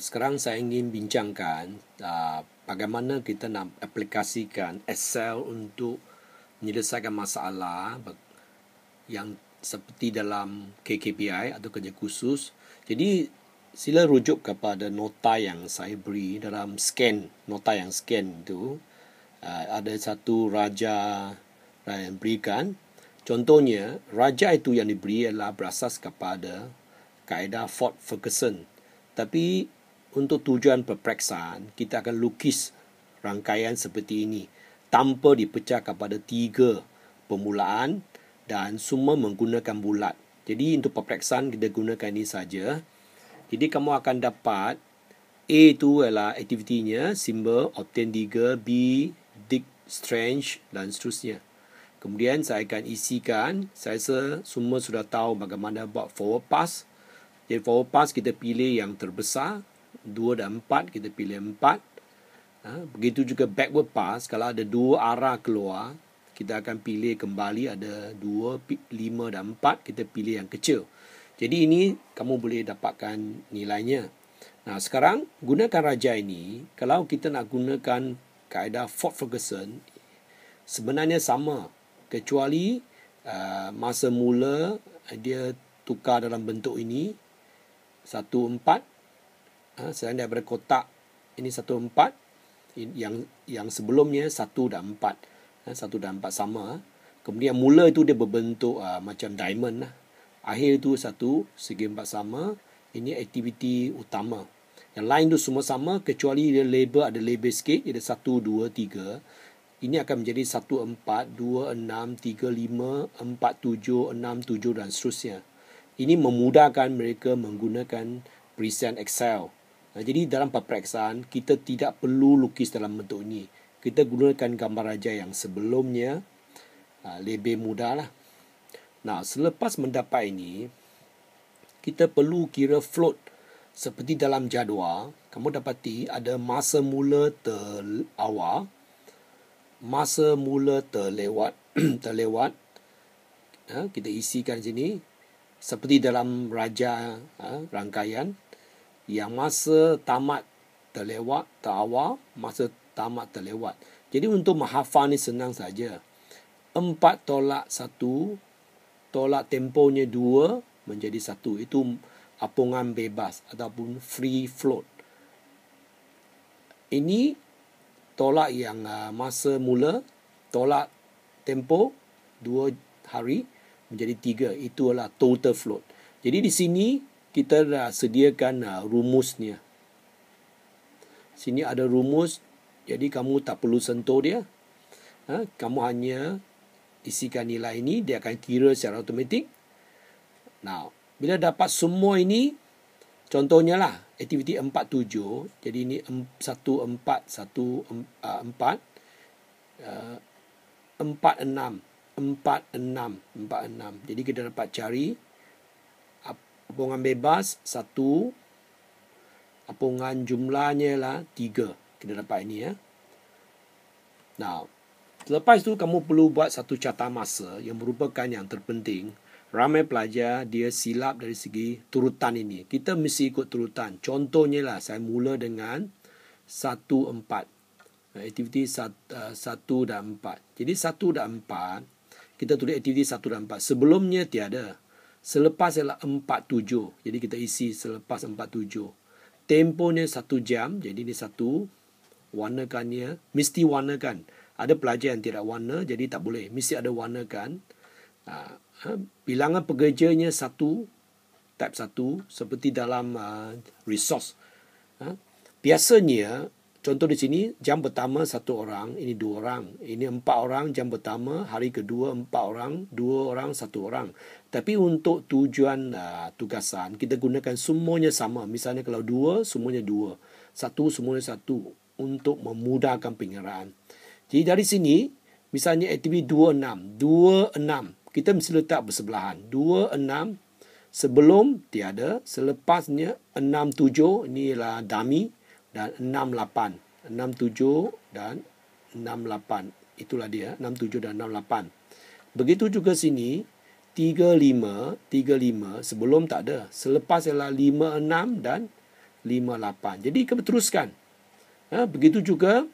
Sekarang saya ingin bincangkan bagaimana kita nak aplikasikan Excel untuk menyelesaikan masalah yang seperti dalam KKPI atau kerja khusus. Jadi sila rujuk kepada nota yang saya beri dalam scan. Nota yang scan itu ada satu raja yang berikan. Contohnya, raja itu yang diberi adalah berasas kepada kaedah Ford Ferguson. Tapi untuk tujuan peperiksaan, kita akan lukis rangkaian seperti ini tanpa dipecah kepada 3 permulaan dan semua menggunakan bulat. Jadi untuk peperiksaan kita gunakan ini saja. Jadi kamu akan dapat A itu adalah aktivitinya, simbol, obtain digger, B, dig, strange dan seterusnya. Kemudian saya akan isikan, saya rasa semua sudah tahu bagaimana buat forward pass. Jadi forward pass kita pilih yang terbesar, 2 dan 4 kita pilih 4. Begitu juga backward pass, kalau ada 2 arah keluar, kita akan pilih kembali ada 2, 5 dan 4, kita pilih yang kecil. Jadi ini kamu boleh dapatkan nilainya. Nah, sekarang gunakan raja ini. Kalau kita nak gunakan kaedah Ford Ferguson, sebenarnya sama, kecuali masa mula dia tukar dalam bentuk ini 1-4. Selain daripada kotak ini 1-4, yang sebelumnya 1 dan 4. 1 dan 4 sama. Kemudian mula itu dia berbentuk macam diamond lah. Akhir itu 1 segi 4 sama. Ini aktiviti utama. Yang lain tu semua sama, kecuali dia label, ada label sikit, dia ada 1, 2, 3. Ini akan menjadi 1, 4, 2, 6, 3, 5, 4, 7, 6, 7 dan seterusnya. Ini memudahkan mereka menggunakan present Excel. Jadi dalam peperiksaan, kita tidak perlu lukis dalam bentuk ini. Kita gunakan gambar raja yang sebelumnya, lebih mudah lah. Nah, selepas mendapat ini, kita perlu kira float. Seperti dalam jadual, kamu dapati ada masa mula terawal, masa mula terlewat. Kita isikan sini. Seperti dalam raja rangkaian, yang masa tamat terlewat, terawal, masa tamat terlewat. Jadi untuk menghafal ni senang saja. 4 tolak 1, tolak tempohnya 2 menjadi 1. Itu apungan bebas ataupun free float. Ini tolak yang masa mula, tolak tempo 2 hari menjadi 3. Itu adalah total float. Jadi di sini kita dah sediakan rumusnya. Sini ada rumus, jadi kamu tak perlu sentuh dia. Kamu hanya isikan nilai ini, dia akan kira secara automatik. Nah, bila dapat semua ini, contohnya lah, aktiviti 4-7. Jadi ini 1-4, 1-4, 4-6. 4-6. Jadi kita dapat cari apungan bebas 1, apungan jumlahnya lah 3. Kita dapat ini ya. Nah, selepas itu kamu perlu buat satu catatan masa yang merupakan yang terpenting. Ramai pelajar dia silap dari segi turutan ini. Kita mesti ikut turutan. Contohnya lah, saya mula dengan 1-4. Aktiviti 1 dan 4. Jadi 1 dan 4, kita tulis aktiviti 1 dan 4. Sebelumnya tiada. Selepas ialah 4-7. Jadi kita isi selepas 4-7. Temponya 1 jam. Jadi ini 1. Warnakannya. Mesti warnakan. Ada pelajar yang tidak warna. Jadi tak boleh. Mesti ada warnakan. Bilangan pekerjanya 1. Type 1. Seperti dalam resource. Biasanya, contoh di sini, jam pertama 1 orang, ini 2 orang. Ini 4 orang jam pertama, hari kedua 4 orang, 2 orang, 1 orang. Tapi untuk tujuan tugasan, kita gunakan semuanya sama. Misalnya kalau 2, semuanya 2. 1, semuanya 1. Untuk memudahkan pengiraan. Jadi dari sini, misalnya aktiviti 26. 26, kita mesti letak bersebelahan. 26, sebelum tiada, selepasnya 67, ini ialah dummy. Dan 68. 67 dan 68. Itulah dia. 67 dan 68. Begitu juga sini. 35. Sebelum tak ada. Selepas ialah 56 dan 8. Jadi kita teruskan. Begitu juga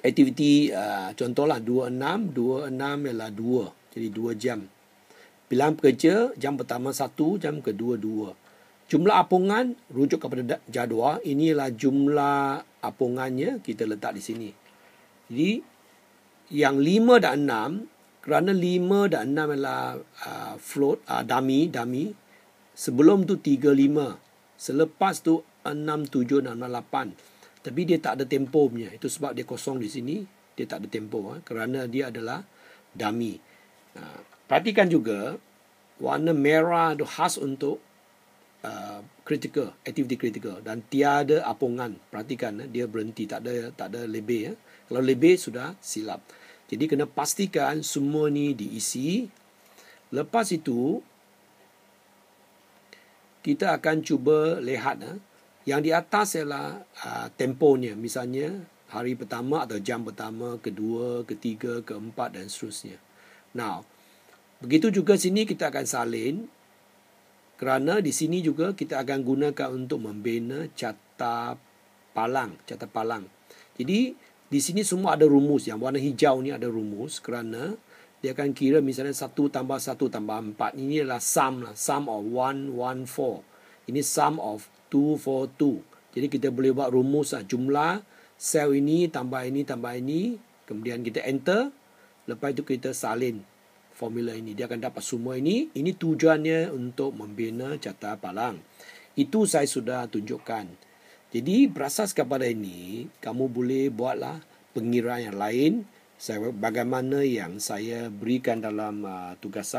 aktiviti contohlah 26 ialah 2. Jadi 2 jam. Bilangan pekerja jam pertama 1, jam kedua 2. Jumlah apungan rujuk kepada jadual, inilah jumlah apungannya kita letak di sini. Jadi yang 5 dan 6, kerana 5 dan 6 adalah float, dummy. Sebelum tu 3, 5. Selepas tu 6, 7, 6, 8. Tapi dia tak ada tempo punya. Itu sebab dia kosong di sini. Dia tak ada tempo. Kerana dia adalah dummy. Perhatikan juga, warna merah itu khas untuk critical, aktiviti critical. Dan tiada apungan. Perhatikan, dia berhenti. Tak ada lebih. Kalau lebih, sudah silap. Jadi, kena pastikan semua ni diisi. Lepas itu, kita akan cuba lihat yang di atas ialah temponya. Misalnya hari pertama atau jam pertama, kedua, ketiga, keempat dan seterusnya. Now, begitu juga sini kita akan salin. Kerana di sini juga kita akan gunakan untuk membina carta palang. Jadi di sini semua ada rumus. Yang warna hijau ni ada rumus. Kerana dia akan kira misalnya 1 tambah 1 tambah 4. Ini adalah sum of 1, 1, 4. Ini sum of 2, 4, 2. Jadi kita boleh buat rumus jumlah sel ini tambah ini. Kemudian kita enter. Lepas itu kita salin formula ini. Dia akan dapat semua ini. Ini tujuannya untuk membina carta palang. Itu saya sudah tunjukkan. Jadi berasaskan pada ini, kamu boleh buatlah pengiraan yang lain. Bagaimana yang saya berikan dalam tugasan.